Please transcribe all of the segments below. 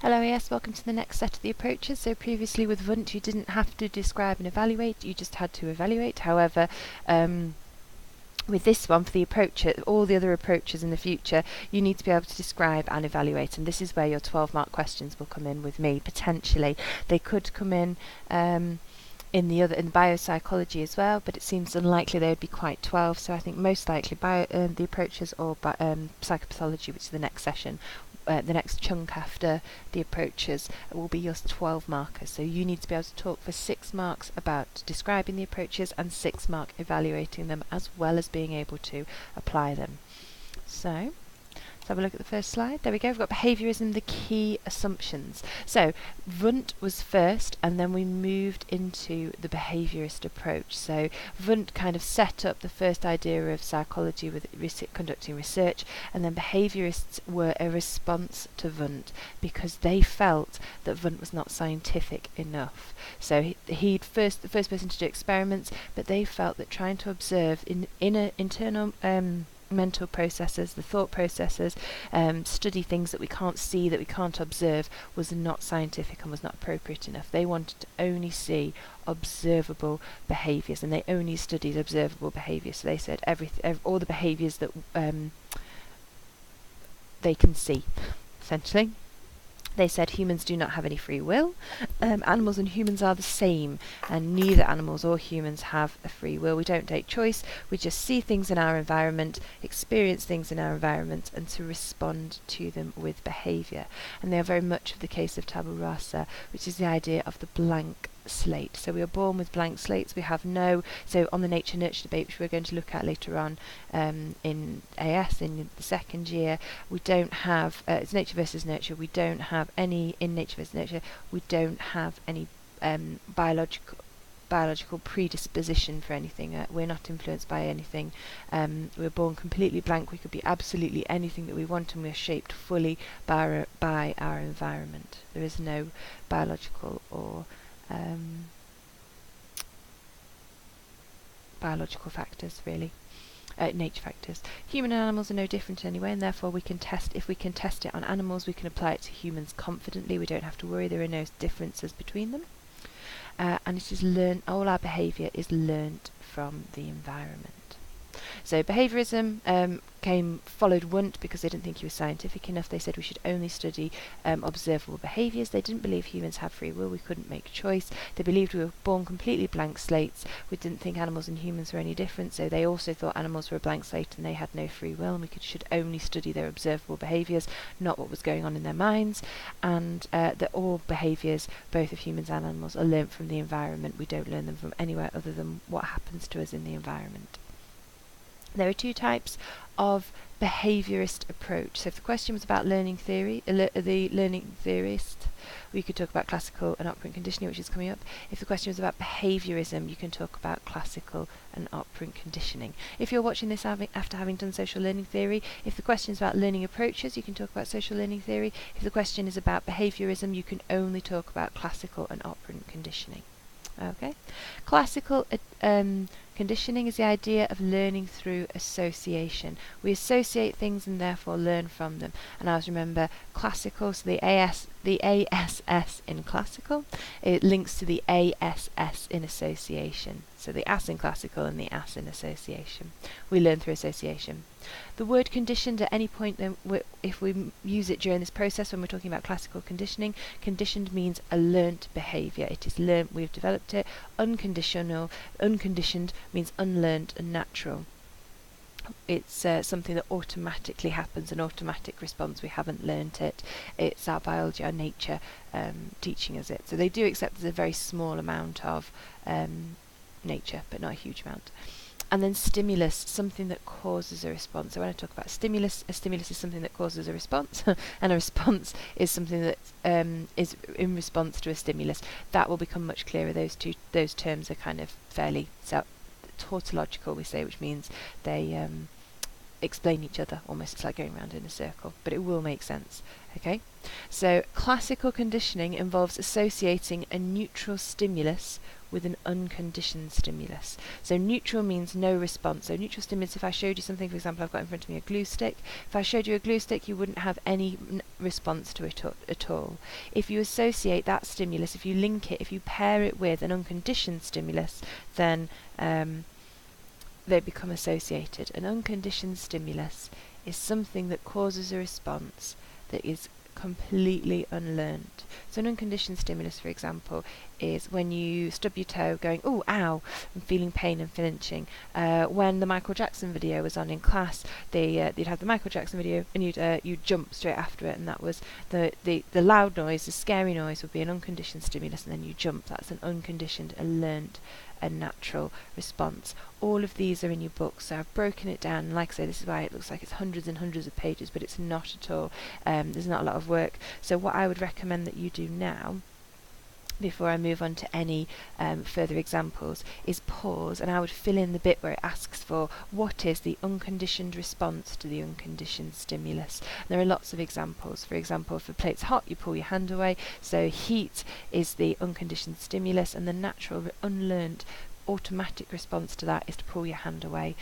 Hello, yes, welcome to the next set of the approaches. So previously with Wundt you didn't have to describe and evaluate, you just had to evaluate. However, with this one, for the approach, all the other approaches in the future, you need to be able to describe and evaluate, and this is where your 12-mark questions will come in with me, potentially. They could come in in biopsychology as well, but it seems unlikely they would be quite 12, so I think most likely the approaches or psychopathology, which is the next session, the next chunk after the approaches, will be your 12 markers. So you need to be able to talk for 6 marks about describing the approaches and 6 mark evaluating them, as well as being able to apply them. So let's have a look at the first slide. There we go. We've got behaviourism, the key assumptions. So Wundt was first, and then we moved into the behaviourist approach. So Wundt kind of set up the first idea of psychology with conducting research, and then behaviourists were a response to Wundt because they felt that Wundt was not scientific enough. So he'd the first person to do experiments, but they felt that trying to observe inner internal mental processes, the thought processes, study things that we can't see, that we can't observe, was not scientific and was not appropriate enough. They wanted to only see observable behaviours, and they only studied observable behaviours. So they said all the behaviours that they can see, essentially. They said humans do not have any free will. Animals and humans are the same, and neither animals or humans have a free will. We don't take choice. We just see things in our environment, experience things in our environment, and to respond to them with behaviour. And they are very much of the case of tabula rasa, which is the idea of the blank slate. So we are born with blank slates. We have so on the nature-nurture debate, which we're going to look at later on in AS in the second year, we don't have, it's nature versus nurture, we don't have any, in nature versus nurture, we don't have any biological predisposition for anything. We're not influenced by anything. We're born completely blank. We could be absolutely anything that we want, and we're shaped fully by our environment. There is no biological or biological factors, really. Nature factors. Human and animals are no different anyway, and therefore if we can test it on animals, we can apply it to humans confidently. We don't have to worry. There are no differences between them. And it is all our behaviour is learnt from the environment. So behaviorism followed Wundt because they didn't think he was scientific enough. They said we should only study observable behaviours. They didn't believe humans have free will. We couldn't make a choice. They believed we were born completely blank slates. We didn't think animals and humans were any different, so they also thought animals were a blank slate and they had no free will, and we should only study their observable behaviours, not what was going on in their minds, and that all behaviours, both of humans and animals, are learnt from the environment. We don't learn them from anywhere other than what happens to us in the environment. There are 2 types of behaviourist approach. So if the question was about learning theory, the learning theorist, we could talk about classical and operant conditioning, which is coming up. If the question was about behaviourism, you can talk about classical and operant conditioning. If you're watching this after having done social learning theory, if the question is about learning approaches, you can talk about social learning theory. If the question is about behaviourism, you can only talk about classical and operant conditioning. Okay, classical conditioning is the idea of learning through association. We associate things and therefore learn from them. And I always remember classical, so the ASS in classical, it links to the ASS in association. So the AS in classical and the AS in association. We learn through association. The word conditioned at any point, if we use it during this process when we're talking about classical conditioning, conditioned means a learnt behaviour. It is learnt, we've developed it. Unconditioned means unlearnt and natural. It's something that automatically happens, an automatic response. We haven't learnt it. It's our biology, our nature teaching us it. So they do accept there's a very small amount of nature, but not a huge amount. And then stimulus, something that causes a response. So when I talk about stimulus, a stimulus is something that causes a response, and a response is something that is in response to a stimulus. That will become much clearer. Those terms are kind of fairly tautological, we say, which means they explain each other almost. It's like going around in a circle, but it will make sense. Okay, so classical conditioning involves associating a neutral stimulus with an unconditioned stimulus. So neutral means no response. So neutral stimulus, if I showed you something, for example, I've got in front of me a glue stick. If I showed you a glue stick, you wouldn't have any response to it at all. If you associate that stimulus, if you link it, if you pair it with an unconditioned stimulus, then they become associated. An unconditioned stimulus is something that causes a response that is completely unlearned. So an unconditioned stimulus, for example, is when you stub your toe going, oh, ow, I'm feeling pain and flinching. When the Michael Jackson video was on in class, they'd have the Michael Jackson video and you'd jump straight after it, and that was the loud noise, the scary noise would be an unconditioned stimulus, and then you jump. That's an unconditioned, a learned, a natural response. All of these are in your book, so I've broken it down, and like I say, this is why it looks like it's hundreds and hundreds of pages, but it's not at all. There's not a lot of work. So what I would recommend that you do now, before I move on to any further examples, is pause, and I would fill in the bit where it asks for what is the unconditioned response to the unconditioned stimulus. And there are lots of examples. For example, if a plate's hot, you pull your hand away. So heat is the unconditioned stimulus, and the natural, unlearned, automatic response to that is to pull your hand away.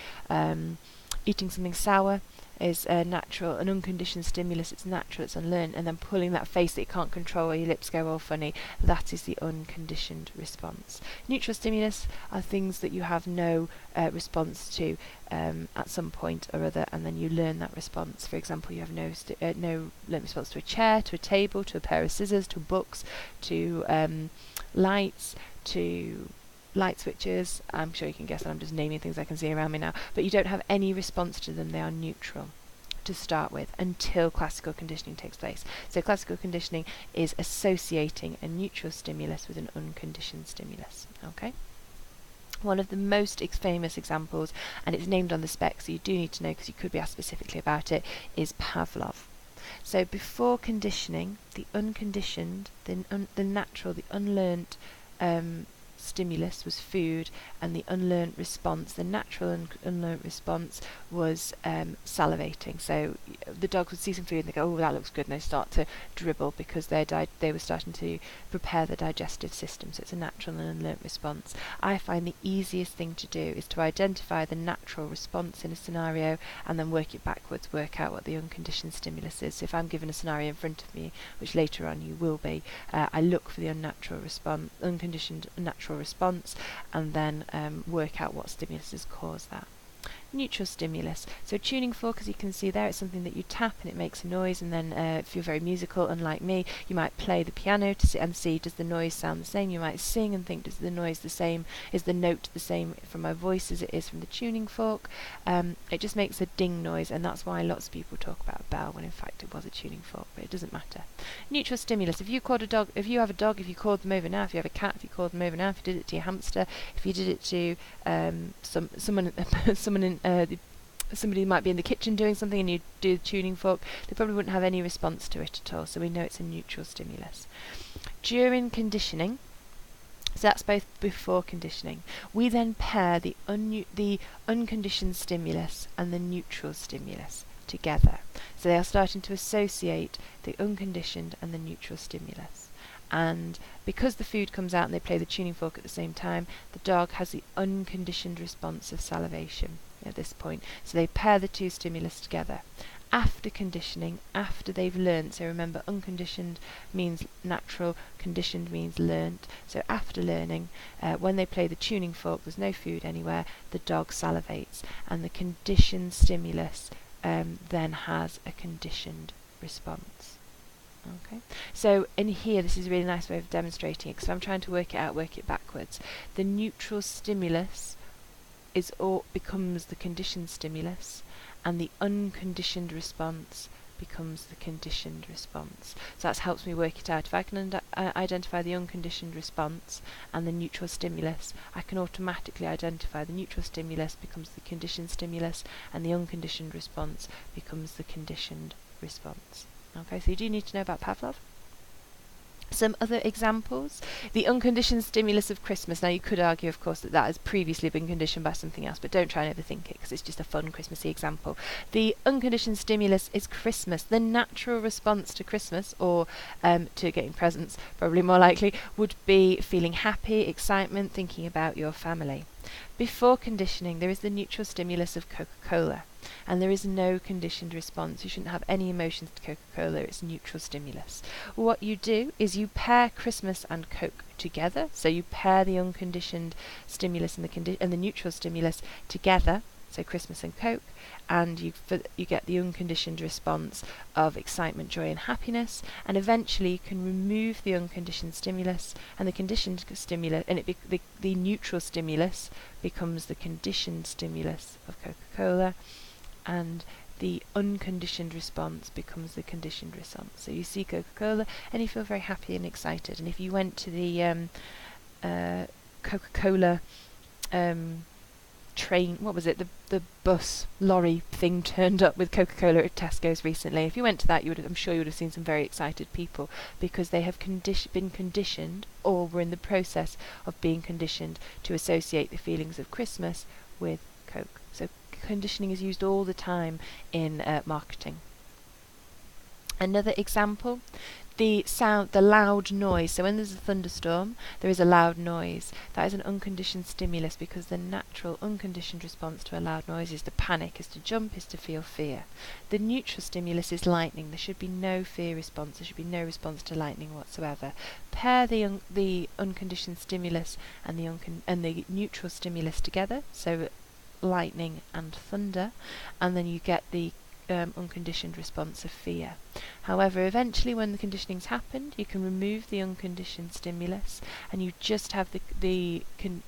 Eating something sour is a natural, an unconditioned stimulus. It's natural, it's unlearned. And then pulling that face that you can't control, or your lips go all funny, that is the unconditioned response. Neutral stimulus are things that you have no response to at some point or other, and then you learn that response. For example, you have no learned response to a chair, to a table, to a pair of scissors, to books, to lights, to light switches. I'm sure you can guess that I'm just naming things I can see around me now, but you don't have any response to them. They are neutral to start with until classical conditioning takes place. So classical conditioning is associating a neutral stimulus with an unconditioned stimulus. Okay. One of the most famous examples, and it's named on the spec, so you do need to know because you could be asked specifically about it, is Pavlov. So before conditioning, the unconditioned, the natural, the unlearnt stimulus was food, and the unlearnt response, the natural and unlearnt response, was salivating. So the dogs would see some food and they go, oh, that looks good, and they start to dribble because they were starting to prepare the digestive system. So it's a natural and unlearnt response. I find the easiest thing to do is to identify the natural response in a scenario and then work it backwards, work out what the unconditioned stimulus is. So if I'm given a scenario in front of me, which later on you will be, I look for the unnatural response, unconditioned natural response, and then work out what stimuluses cause that. Neutral stimulus. So tuning fork, as you can see there, it's something that you tap and it makes a noise, and then if you're very musical, unlike me, you might play the piano to sit and see, does the noise sound the same? You might sing and think, does the noise the same? Is the note the same from my voice as it is from the tuning fork? It just makes a ding noise, and that's why lots of people talk about a bell when in fact it was a tuning fork, but it doesn't matter. Neutral stimulus. If you called a dog, if you have a dog, if you called them over now, if you have a cat, if you called them over now, if you did it to your hamster, if you did it to somebody might be in the kitchen doing something and you do the tuning fork, they probably wouldn't have any response to it at all, so we know it's a neutral stimulus. During conditioning, so that's both before conditioning, we then pair the unconditioned stimulus and the neutral stimulus together. So they are starting to associate the unconditioned and the neutral stimulus. And because the food comes out and they play the tuning fork at the same time, the dog has the unconditioned response of salivation at this point. So they pair the two stimulus together. After conditioning, after they've learnt, so remember, unconditioned means natural, conditioned means learnt. So after learning, when they play the tuning fork, there's no food anywhere, the dog salivates, and the conditioned stimulus then has a conditioned response. Okay, so in here, this is a really nice way of demonstrating it, because if I'm trying to work it out, work it backwards. The neutral stimulus becomes the conditioned stimulus, and the unconditioned response becomes the conditioned response. So that helps me work it out. If I can identify the unconditioned response and the neutral stimulus, I can automatically identify the neutral stimulus becomes the conditioned stimulus, and the unconditioned response becomes the conditioned response. Okay, so you do need to know about Pavlov. Some other examples: the unconditioned stimulus of Christmas. Now, you could argue, of course, that that has previously been conditioned by something else, but don't try and overthink it, because it's just a fun Christmassy example. The unconditioned stimulus is Christmas. The natural response to Christmas, or to getting presents, probably more likely, would be feeling happy, excitement, thinking about your family. Before conditioning, there is the neutral stimulus of Coca-Cola, and there is no conditioned response. You shouldn't have any emotions to Coca-Cola. It's neutral stimulus. What you do is you pair Christmas and Coke together. So you pair the unconditioned stimulus and the neutral stimulus together. So Christmas and Coke, and you get the unconditioned response of excitement, joy, and happiness. And eventually, you can remove the unconditioned stimulus and the conditioned stimulus, and the neutral stimulus becomes the conditioned stimulus of Coca-Cola, and the unconditioned response becomes the conditioned response. So you see Coca-Cola and you feel very happy and excited. And if you went to the Coca-Cola train, what was it, the bus lorry thing turned up with Coca-Cola at Tesco's recently, if you went to that, I'm sure you would have seen some very excited people, because they have been conditioned, or were in the process of being conditioned, to associate the feelings of Christmas with Coke. So conditioning is used all the time in marketing. Another example: the loud noise. So when there's a thunderstorm, there is a loud noise. That is an unconditioned stimulus, because the natural unconditioned response to a loud noise is to panic, is to jump, is to feel fear. The neutral stimulus is lightning. There should be no fear response. There should be no response to lightning whatsoever. Pair the unconditioned stimulus and the neutral stimulus together, so lightning and thunder, and then you get the unconditioned response of fear. However, eventually, when the conditioning's happened, you can remove the unconditioned stimulus, and you just have the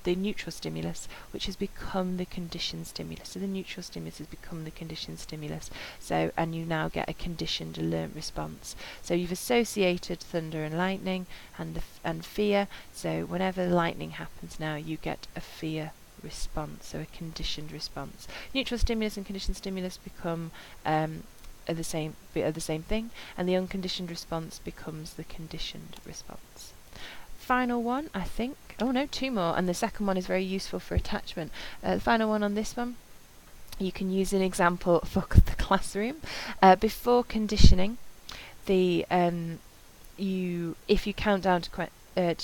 neutral stimulus, which has become the conditioned stimulus. So the neutral stimulus has become the conditioned stimulus. So, and you now get a conditioned, learnt response. So you've associated thunder and lightning and fear. So whenever lightning happens now, you get a fear response, so a conditioned response. Neutral stimulus and conditioned stimulus become the same thing, and the unconditioned response becomes the conditioned response. Final one, I think. Oh no, two more, and the second one is very useful for attachment. The final one on this one, you can use an example for the classroom. Before conditioning, if you count down to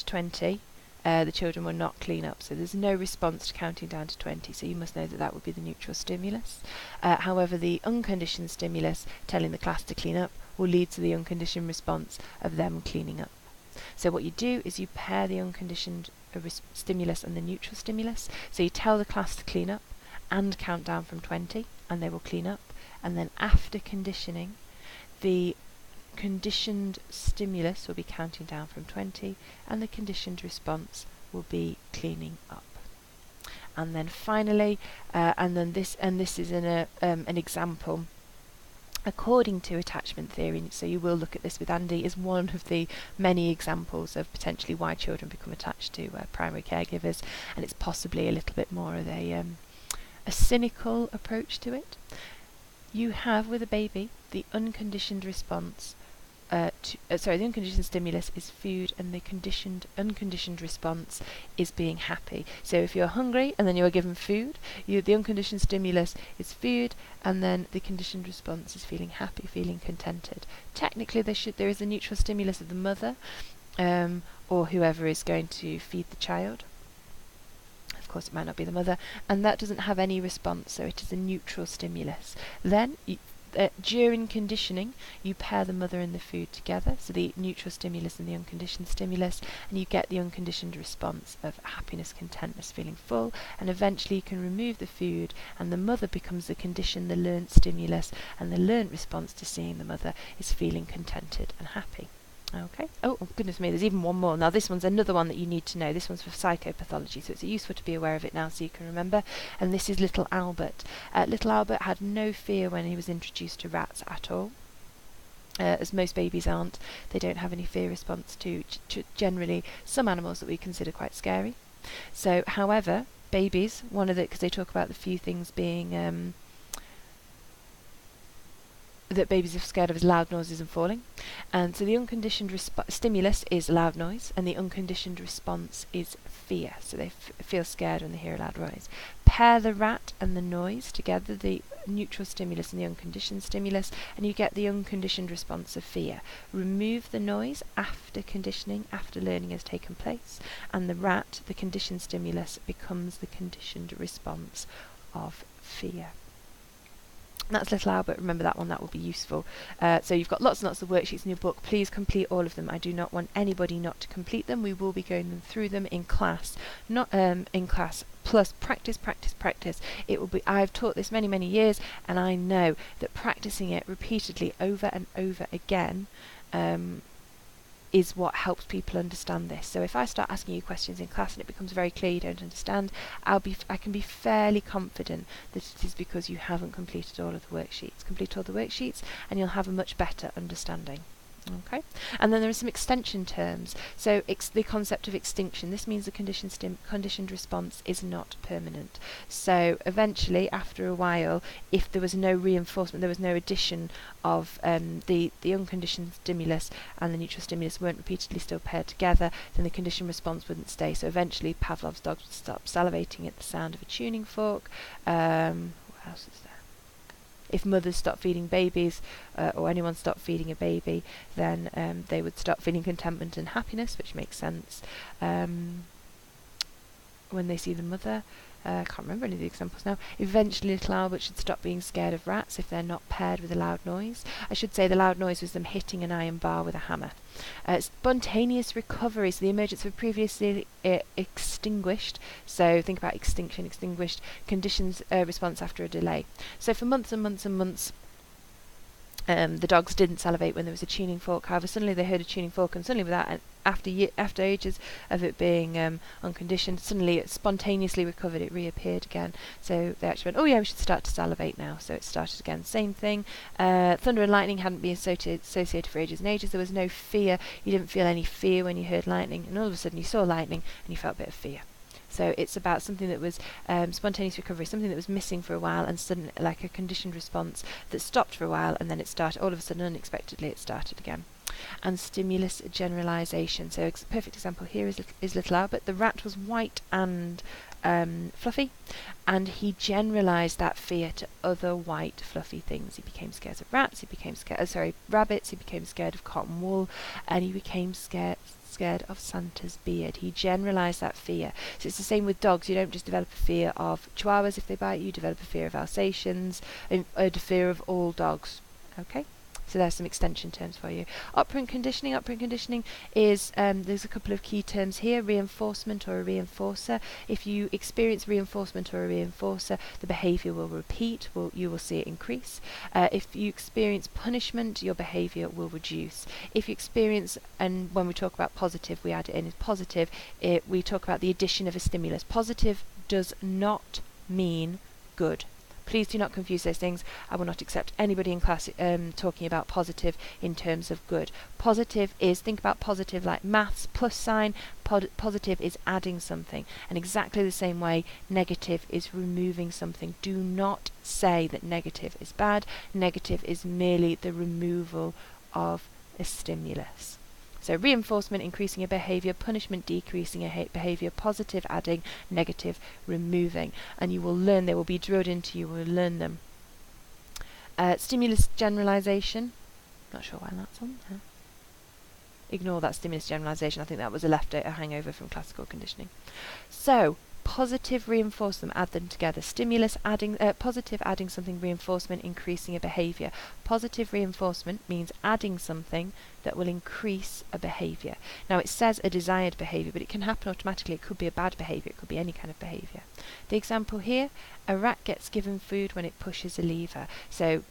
20. The children will not clean up, so there's no response to counting down to 20, so you must know that that would be the neutral stimulus. However, the unconditioned stimulus, telling the class to clean up, will lead to the unconditioned response of them cleaning up. So what you do is you pair the unconditioned stimulus and the neutral stimulus. So you tell the class to clean up and count down from 20, and they will clean up. And then after conditioning, the conditioned stimulus will be counting down from 20, and the conditioned response will be cleaning up. And then finally, this is an example according to attachment theory. So you will look at this with Andy, is one of the many examples of potentially why children become attached to primary caregivers, and it's possibly a little bit more of a cynical approach to it. You have with a baby the unconditioned response. The unconditioned stimulus is food, and the unconditioned response is being happy. So if you're hungry and then you are given food, the unconditioned stimulus is food, and then the conditioned response is feeling happy, feeling contented. Technically, there is a neutral stimulus of the mother, or whoever is going to feed the child. Of course, it might not be the mother, and that doesn't have any response, so it is a neutral stimulus. Then during conditioning, you pair the mother and the food together, so the neutral stimulus and the unconditioned stimulus, and you get the unconditioned response of happiness, contentness, feeling full, and eventually you can remove the food, and the mother becomes the conditioned, the learnt stimulus, and the learnt response to seeing the mother is feeling contented and happy. Okay. Oh, goodness me, there's even one more. Now this one's another one that you need to know. This one's for psychopathology, so it's useful to be aware of it now so you can remember. And this is little Albert. Little Albert had no fear when he was introduced to rats at all. As most babies aren't. They don't have any fear response to generally some animals that we consider quite scary. So, however, babies, because they talk about the few things being that babies are scared of is loud noises and falling. And so the unconditioned stimulus is loud noise, and the unconditioned response is fear. So they feel scared when they hear a loud noise. Pair the rat and the noise together, the neutral stimulus and the unconditioned stimulus, and you get the unconditioned response of fear. Remove the noise after conditioning, after learning has taken place, and the rat, the conditioned stimulus, becomes the conditioned response of fear. That's Little Albert. Remember that one, that will be useful. So you've got lots and lots of worksheets in your book. Please complete all of them. I do not want anybody not to complete them. We will be going through them in class, not in class, plus practice, practice, practice. It will be. I've taught this many, many years, and I know that practicing it repeatedly over and over again is what helps people understand this. So if I start asking you questions in class and it becomes very clear you don't understand, I can be fairly confident that it is because you haven't completed all of the worksheets. Complete all the worksheets and you'll have a much better understanding. Okay, and then there are some extension terms. So the concept of extinction. This means the conditioned response is not permanent. So eventually, after a while, if there was no reinforcement, there was no addition of the unconditioned stimulus and the neutral stimulus weren't repeatedly still paired together, then the conditioned response wouldn't stay. So eventually, Pavlov's dogs would stop salivating at the sound of a tuning fork. What else is there? If mothers stop feeding babies, or anyone stopped feeding a baby, then they would stop feeling contentment and happiness, which makes sense. When they see the mother, I can't remember any of the examples now. Eventually Little Albert should stop being scared of rats if they're not paired with a loud noise. I should say the loud noise was them hitting an iron bar with a hammer. Spontaneous recovery, so the emergence of a previously extinguished, so think about extinction, extinguished, conditions response after a delay. So for months and months and months, the dogs didn't salivate when there was a tuning fork. However, suddenly they heard a tuning fork, and suddenly without after ages of it being unconditioned, suddenly it spontaneously recovered, it reappeared again. So they actually went, oh yeah, we should start to salivate now. So it started again. Same thing. Thunder and lightning hadn't been associated for ages and ages. There was no fear. You didn't feel any fear when you heard lightning, and all of a sudden you saw lightning and you felt a bit of fear. So it's about something that was spontaneous recovery, something that was missing for a while, and suddenly, like a conditioned response that stopped for a while, and then it started, all of a sudden, unexpectedly, it started again. And stimulus generalization. So a perfect example here is Little Albert. The rat was white and fluffy, and he generalized that fear to other white fluffy things. He became scared of rats, he became scared rabbits, he became scared of cotton wool, and he became scared of Santa's beard. He generalized that fear. So it's the same with dogs. You don't just develop a fear of chihuahuas if they bite you, develop a fear of Alsatians, a fear of all dogs. Okay? So there's some extension terms for you. Operant conditioning. Operant conditioning is, there's a couple of key terms here, reinforcement or a reinforcer. If you experience reinforcement or a reinforcer, the behaviour will repeat, you will see it increase. If you experience punishment, your behaviour will reduce. If you experience, and when we talk about positive, we add it in as positive, we talk about the addition of a stimulus. Positive does not mean good. Please do not confuse those things. I will not accept anybody in class talking about positive in terms of good. Positive is, think about positive like maths, plus sign. Positive is adding something. And exactly the same way, negative is removing something. Do not say that negative is bad. Negative is merely the removal of a stimulus. So reinforcement, increasing a behaviour, punishment, decreasing a behaviour, positive, adding, negative, removing. And you will learn, they will be drilled into you, you will learn them. Stimulus generalisation. Not sure why that's on there. Ignore that stimulus generalisation. I think that was a hangover from classical conditioning. So, positive reinforce them, add them together. Stimulus adding positive, adding something, reinforcement, increasing a behaviour. Positive reinforcement means adding something that will increase a behaviour. Now it says a desired behaviour, but it can happen automatically. It could be a bad behaviour, it could be any kind of behaviour. The example here, a rat gets given food when it pushes a lever. So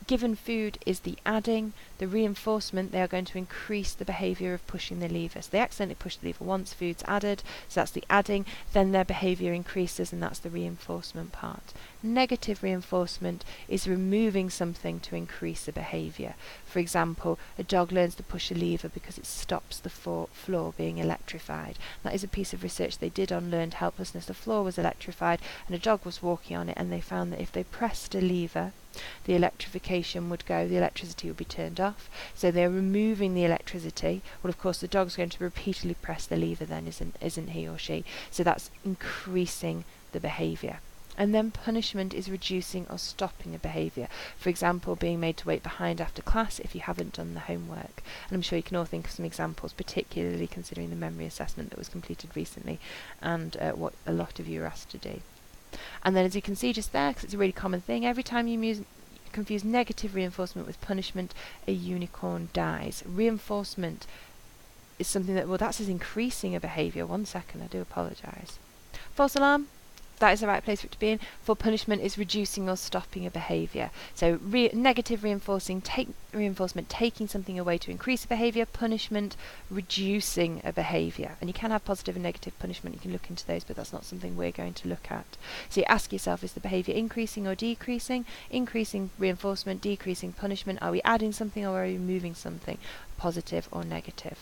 given food is the adding, the reinforcement, they are going to increase the behaviour of pushing the lever. So they accidentally push the lever once, food's added, so that's the adding, then their behaviour increases, and that's the reinforcement part. Negative reinforcement is removing something to increase a behaviour. For example, a dog learns to push a lever because it stops the floor being electrified. That is a piece of research they did on learned helplessness. The floor was electrified and a dog was walking on it, and they found that if they pressed a lever, the electrification would go, the electricity would be turned off. So they're removing the electricity. Well, of course, the dog's going to repeatedly press the lever then, isn't he or she? So that's increasing the behaviour. And then punishment is reducing or stopping a behaviour. For example, being made to wait behind after class if you haven't done the homework. And I'm sure you can all think of some examples, particularly considering the memory assessment that was completed recently and what a lot of you are asked to do. And then as you can see just there, because it's a really common thing, every time you confuse negative reinforcement with punishment, a unicorn dies. Reinforcement is something that, well, that's as increasing a behaviour. 1 second, I do apologise. False alarm. That is the right place for it to be in. For punishment is reducing or stopping a behaviour. So negative reinforcement, taking something away to increase a behaviour. Punishment, reducing a behaviour. And you can have positive and negative punishment. You can look into those, but that's not something we're going to look at. So you ask yourself, is the behaviour increasing or decreasing? Increasing reinforcement, decreasing punishment. Are we adding something or are we removing something? Positive or negative?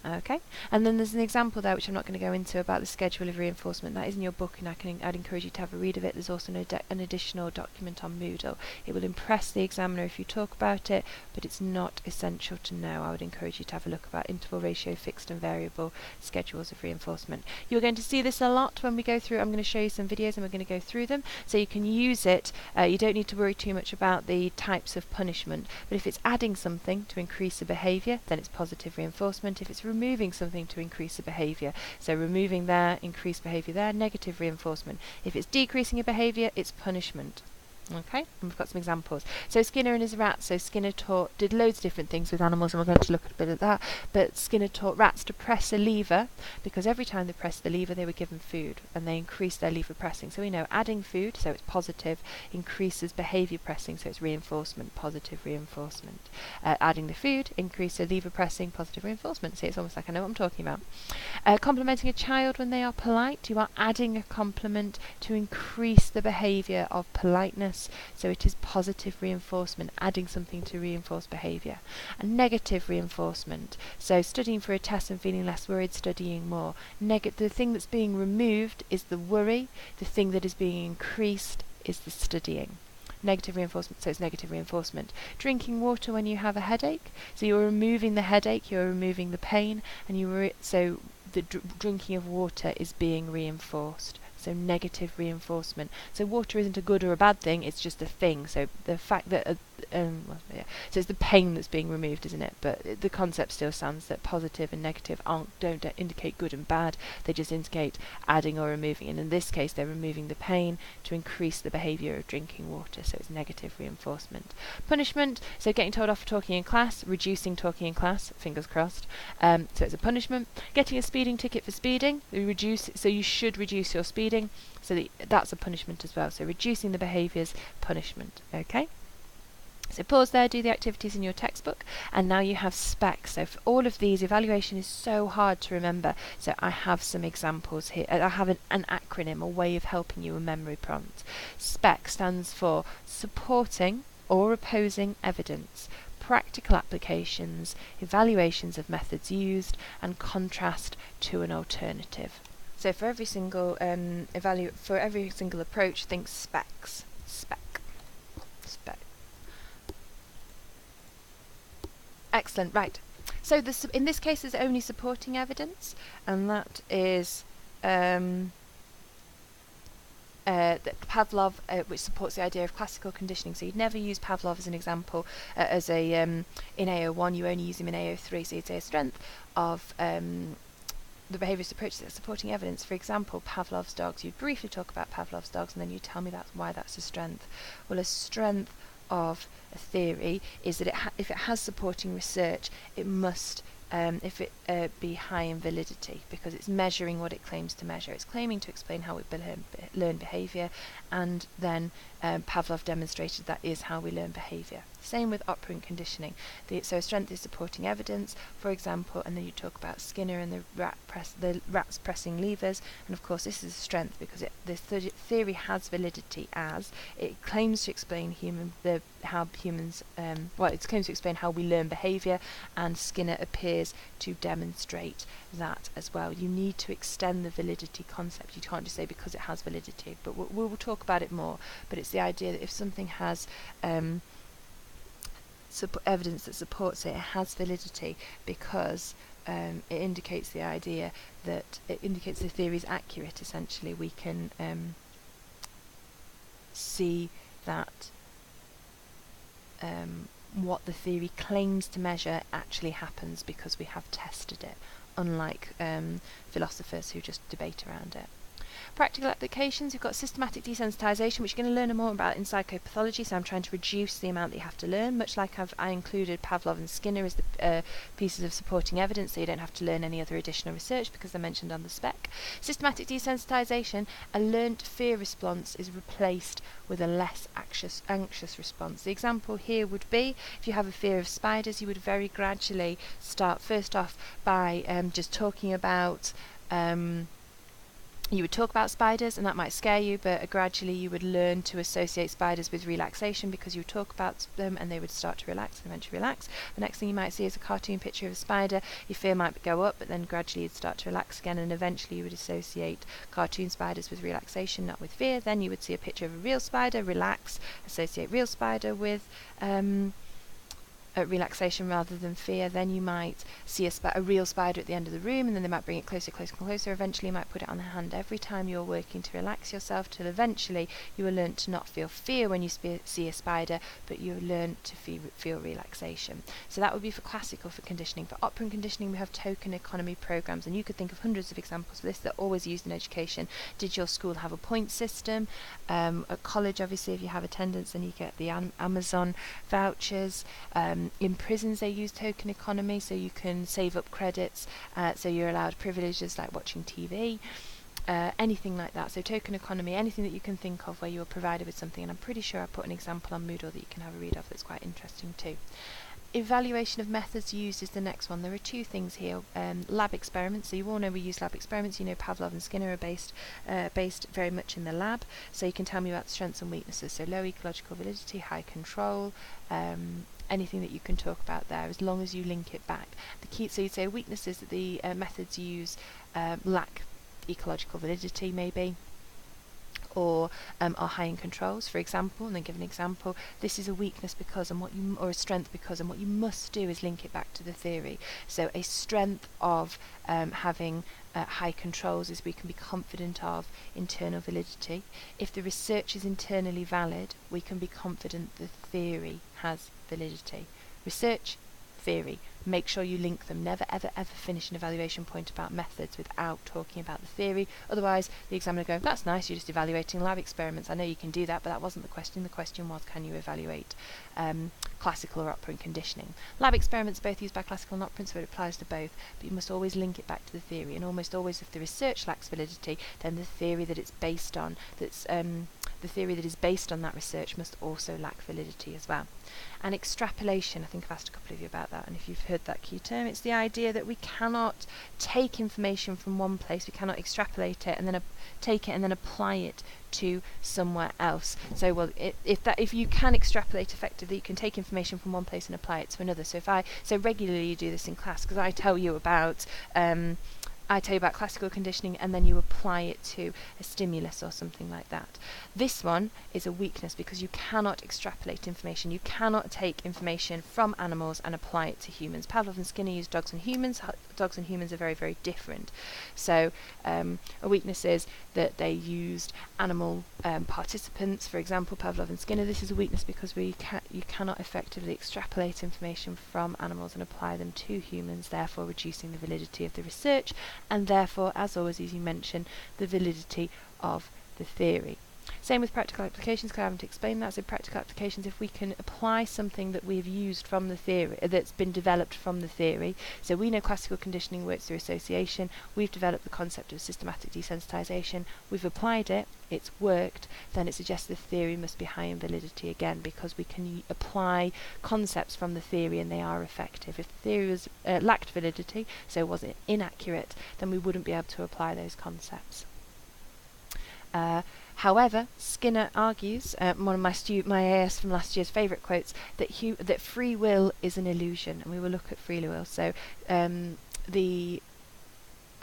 Okay, and then there's an example there which I'm not going to go into about the schedule of reinforcement. That is in your book, and I'd encourage you to have a read of it. There's also an additional document on Moodle. It will impress the examiner if you talk about it, but it's not essential to know. I would encourage you to have a look about interval ratio, fixed and variable schedules of reinforcement. You're going to see this a lot when we go through. I'm going to show you some videos and we're going to go through them, so you can use it. You don't need to worry too much about the types of punishment, but if it's adding something to increase a behaviour, then it's positive reinforcement. If it's removing something to increase a behaviour, so removing there, increase behaviour there, negative reinforcement. If it's decreasing a behaviour, it's punishment. Okay, and we've got some examples. So Skinner and his rats. So Skinner did loads of different things with animals, and we're going to look at a bit of that. But Skinner taught rats to press a lever, because every time they pressed the lever, they were given food, and they increased their lever pressing. So we know adding food, so it's positive, increases behaviour pressing, so it's reinforcement, positive reinforcement. Adding the food, increase the lever pressing, positive reinforcement. See, it's almost like I know what I'm talking about. Complimenting a child when they are polite. You are adding a compliment to increase the behaviour of politeness. So it is positive reinforcement, adding something to reinforce behaviour. And negative reinforcement, so studying for a test and feeling less worried, studying more. The thing that's being removed is the worry, the thing that is being increased is the studying. Negative reinforcement, so it's negative reinforcement. Drinking water when you have a headache, so you're removing the headache, you're removing the pain, and so the drinking of water is being reinforced. So negative reinforcement. So water isn't a good or a bad thing, it's just a thing. So the fact that so it's the pain that's being removed, isn't it? But the concept still stands that positive and negative don't indicate good and bad, they just indicate adding or removing. And in this case they're removing the pain to increase the behaviour of drinking water, so it's negative reinforcement. Punishment, so getting told off for talking in class, reducing talking in class, fingers crossed. So it's a punishment. Getting a speeding ticket for speeding, so you should reduce your speeding, so that's a punishment as well. So reducing the behaviours, punishment. Okay? So pause there, do the activities in your textbook, and now you have specs. So for all of these, evaluation is so hard to remember, so I have some examples here. I have an acronym, a way of helping you a memory prompt. SPEC stands for supporting or opposing evidence, practical applications, evaluations of methods used, and contrast to an alternative. So for every single approach, think specs. Spec. Excellent, right. So in this case there's only supporting evidence, and that is that Pavlov, which supports the idea of classical conditioning. So you'd never use Pavlov as an example in AO1, you only use him in AO3, so you'd say a strength of the behaviourist approach is supporting evidence. For example, Pavlov's dogs. You'd briefly talk about Pavlov's dogs, and then you tell me why that's a strength. Well, a strength of a theory is that if it has supporting research, it must be high in validity, because it's measuring what it claims to measure. It's claiming to explain how we learn behaviour, and then Pavlov demonstrated that is how we learn behaviour. Same with operant conditioning. So strength is supporting evidence, for example, and then you talk about Skinner and the rats pressing levers, and of course this is a strength because the theory has validity as it claims to explain how humans, it claims to explain how we learn behaviour, and Skinner appears to demonstrate that as well. You need to extend the validity concept. You can't just say because it has validity, but we'll talk about it more. But it's the idea that if something has evidence that supports it has validity because it indicates the idea that it indicates the theory is accurate. Essentially, we can see that what the theory claims to measure actually happens because we have tested it, unlike philosophers who just debate around it. Practical applications, you've got systematic desensitisation, which you're going to learn more about in psychopathology, so I'm trying to reduce the amount that you have to learn, much like I included Pavlov and Skinner as the pieces of supporting evidence, so you don't have to learn any other additional research because they're mentioned on the spec. Systematic desensitisation, a learnt fear response is replaced with a less anxious response. The example here would be, if you have a fear of spiders, you would very gradually start first off by just talking about you would talk about spiders and that might scare you, but gradually you would learn to associate spiders with relaxation because you would talk about them and they would start to relax and eventually relax. The next thing you might see is a cartoon picture of a spider. Your fear might go up, but then gradually you'd start to relax again, and eventually you would associate cartoon spiders with relaxation, not with fear. Then you would see a picture of a real spider, relax, associate real spider with relaxation rather than fear. Then you might see a real spider at the end of the room, and then they might bring it closer, closer, closer. Eventually you might put it on the hand every time you're working to relax yourself, till eventually you will learn to not feel fear when you see a spider, but you will learn to feel relaxation. So that would be for classical. For conditioning, for operant conditioning, we have token economy programs, and you could think of hundreds of examples of this that are always used in education. Did your school have a point system? At college, obviously, if you have attendance, then you get the Amazon vouchers. In prisons they use token economy, so you can save up credits, so you're allowed privileges like watching TV, anything like that. So token economy, anything that you can think of where you're provided with something, and I'm pretty sure I put an example on Moodle that you can have a read of that's quite interesting too. Evaluation of methods used is the next one. There are two things here. Lab experiments. So you all know we use lab experiments. You know Pavlov and Skinner are based very much in the lab. So you can tell me about the strengths and weaknesses. So low ecological validity, high control, anything that you can talk about there, as long as you link it back. The key. So you'd say weaknesses that the methods use lack ecological validity, maybe, or are high in controls, for example, and then give an example. This is a weakness because, or a strength because, and what you must do is link it back to the theory. So a strength of having high controls is we can be confident of internal validity. If the research is internally valid, we can be confident the theory has validity. Research, theory. Make sure you link them. Never ever ever finish an evaluation point about methods without talking about the theory. Otherwise the examiner will go, that's nice, you're just evaluating lab experiments. I know you can do that, but that wasn't the question. The question was, can you evaluate classical or operant conditioning? Lab experiments are both used by classical and operant, so it applies to both, but you must always link it back to the theory, and almost always if the research lacks validity, then the theory that it's based on, the theory that is based on that research must also lack validity as well. And extrapolation, I think I've asked a couple of you about that, and if you've heard that key term, it's the idea that we cannot take information from one place, we cannot extrapolate it and then take it and then apply it to somewhere else. So, well, if you can extrapolate effectively, you can take information from one place and apply it to another. So regularly you do this in class, because I tell you about classical conditioning and then you apply it to a stimulus or something like that. This one is a weakness because you cannot extrapolate information. You cannot take information from animals and apply it to humans. Pavlov and Skinner use dogs and humans. Dogs and humans are very, very different. So a weakness is that they used animal participants, for example, Pavlov and Skinner. This is a weakness because you cannot effectively extrapolate information from animals and apply them to humans, therefore reducing the validity of the research, and therefore, as always, as you mentioned, the validity of the theory. Same with practical applications, because I haven't explained that. So practical applications, if we can apply something that we've used from the theory, that's been developed from the theory. So we know classical conditioning works through association. We've developed the concept of systematic desensitization. We've applied it. It's worked. Then it suggests the theory must be high in validity again, because we can apply concepts from the theory and they are effective. If the theory was lacked validity, so was inaccurate, then we wouldn't be able to apply those concepts. However, Skinner argues, one of my AS from last year's favourite quotes, that free will is an illusion, and we will look at free will. So the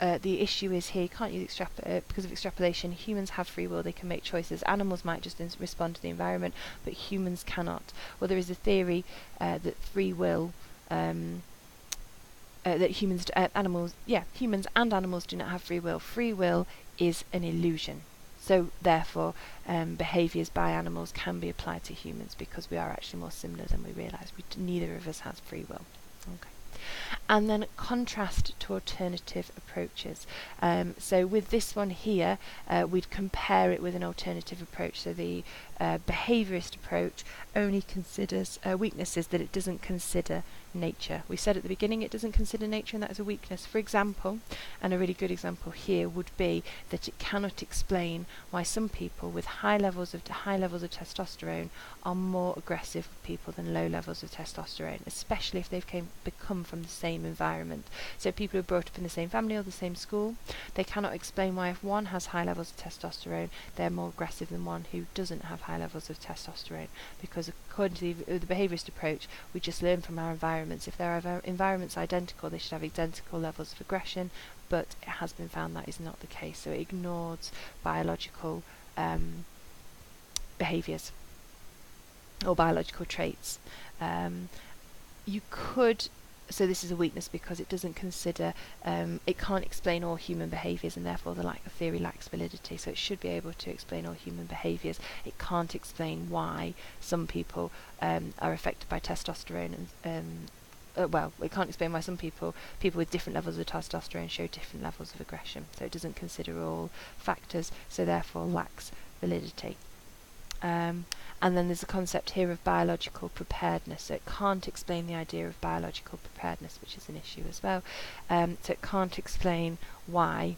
issue is here, you can't use because of extrapolation. Humans have free will; they can make choices. Animals might just respond to the environment, but humans cannot. Well, there is a theory that free will. That humans and animals do not have free will. Free will is an illusion. So therefore, behaviours by animals can be applied to humans, because we are actually more similar than we realise. Neither of us has free will. Okay. And then contrast to alternative approaches. So with this one here, we'd compare it with an alternative approach. So the behaviourist approach only considers weaknesses that it doesn't consider nature. We said at the beginning it doesn't consider nature, and that is a weakness. For example, and a really good example here would be that it cannot explain why some people with high levels of testosterone are more aggressive with people than low levels of testosterone, especially if they've become from the same environment. So people who are brought up in the same family or the same school, they cannot explain why if one has high levels of testosterone, they're more aggressive than one who doesn't have high levels of testosterone, because according to the behaviourist approach, we just learn from our environments. If their environments identical, they should have identical levels of aggression, but it has been found that is not the case. So it ignores biological behaviours or biological traits. So this is a weakness because it doesn't consider, it can't explain all human behaviours, and therefore the theory lacks validity. So it should be able to explain all human behaviours. It can't explain why some people are affected by testosterone, and it can't explain why some people with different levels of testosterone show different levels of aggression. So it doesn't consider all factors, so therefore lacks validity. And then there's a concept here of biological preparedness. So it can't explain the idea of biological preparedness, which is an issue as well. So it can't explain why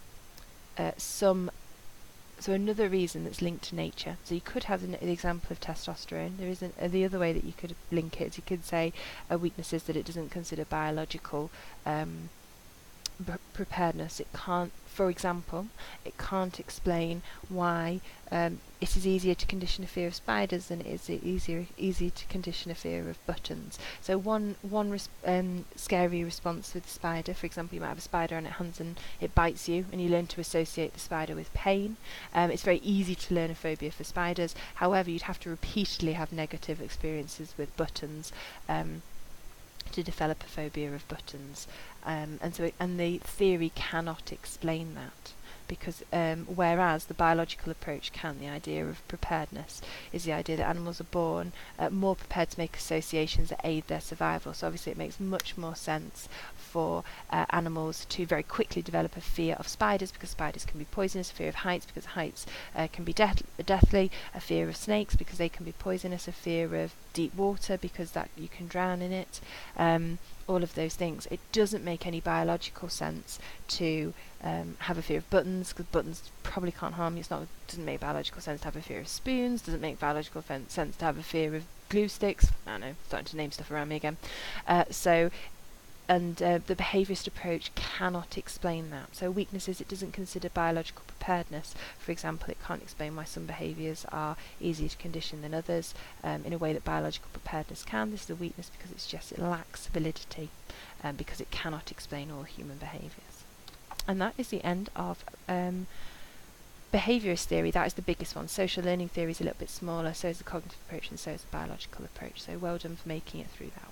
So another reason that's linked to nature. So you could have the example of testosterone. There is the other way that you could link it. You could say a weakness is that it doesn't consider biological preparedness. It can't, for example, it can't explain why it is easier to condition a fear of spiders than it is easier to condition a fear of buttons. So one scary response with the spider, for example, you might have a spider on its hands and it bites you, and you learn to associate the spider with pain. It's very easy to learn a phobia for spiders. However, you'd have to repeatedly have negative experiences with buttons to develop a phobia of buttons, and the theory cannot explain that, because whereas the biological approach can. The idea of preparedness is the idea that animals are born more prepared to make associations that aid their survival. So obviously it makes much more sense for animals to very quickly develop a fear of spiders, because spiders can be poisonous, a fear of heights because heights can be deathly, a fear of snakes because they can be poisonous, a fear of deep water because that you can drown in it, all of those things. It doesn't make any biological sense to have a fear of buttons, because buttons probably can't harm you. Doesn't make biological sense to have a fear of spoons, doesn't make biological sense to have a fear of glue sticks. I don't know, starting to name stuff around me again. The behaviourist approach cannot explain that. So weaknesses, it doesn't consider biological preparedness. For example, it can't explain why some behaviours are easier to condition than others in a way that biological preparedness can. This is a weakness because it lacks validity, because it cannot explain all human behaviours. And that is the end of behaviourist theory. That is the biggest one. Social learning theory is a little bit smaller, so is the cognitive approach, and so is the biological approach. So well done for making it through that one.